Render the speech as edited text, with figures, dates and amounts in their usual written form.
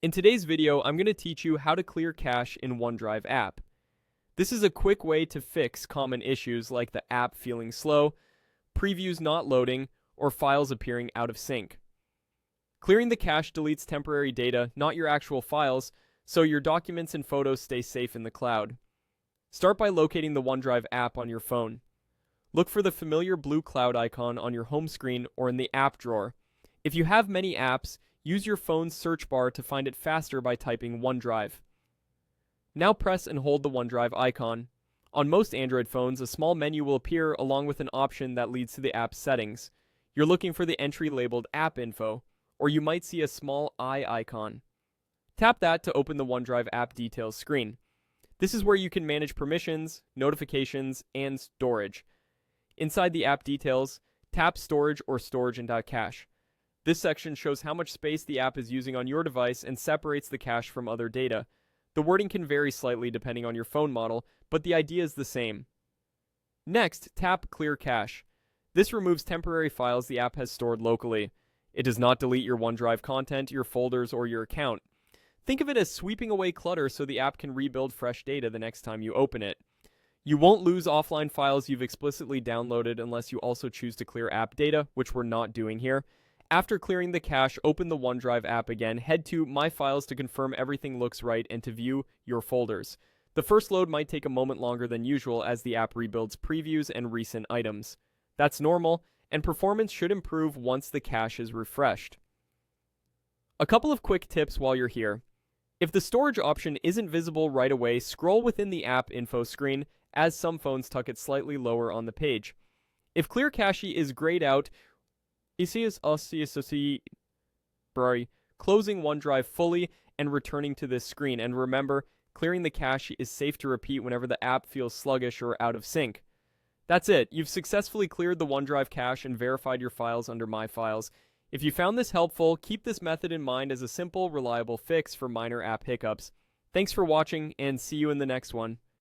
In today's video, I'm going to teach you how to clear cache in OneDrive app. This is a quick way to fix common issues like the app feeling slow, previews not loading, or files appearing out of sync. Clearing the cache deletes temporary data, not your actual files, so your documents and photos stay safe in the cloud. Start by locating the OneDrive app on your phone. Look for the familiar blue cloud icon on your home screen or in the app drawer. If you have many apps, use your phone's search bar to find it faster by typing OneDrive. Now press and hold the OneDrive icon. On most Android phones, a small menu will appear along with an option that leads to the app's settings. You're looking for the entry labeled App Info, or you might see a small eye icon. Tap that to open the OneDrive app details screen. This is where you can manage permissions, notifications, and storage. Inside the app details, tap Storage or Storage and Cache. This section shows how much space the app is using on your device and separates the cache from other data. The wording can vary slightly depending on your phone model, but the idea is the same. Next, tap Clear Cache. This removes temporary files the app has stored locally. It does not delete your OneDrive content, your folders, or your account. Think of it as sweeping away clutter so the app can rebuild fresh data the next time you open it. You won't lose offline files you've explicitly downloaded unless you also choose to clear app data, which we're not doing here. After clearing the cache, open the OneDrive app again, head to My Files to confirm everything looks right and to view your folders. The first load might take a moment longer than usual as the app rebuilds previews and recent items. That's normal, and performance should improve once the cache is refreshed. A couple of quick tips while you're here. If the storage option isn't visible right away, scroll within the app info screen, as some phones tuck it slightly lower on the page. If Clear Cache is grayed out, closing OneDrive fully and returning to this screen. And remember, clearing the cache is safe to repeat whenever the app feels sluggish or out of sync. That's it. You've successfully cleared the OneDrive cache and verified your files under My Files. If you found this helpful, keep this method in mind as a simple, reliable fix for minor app hiccups. Thanks for watching, and see you in the next one.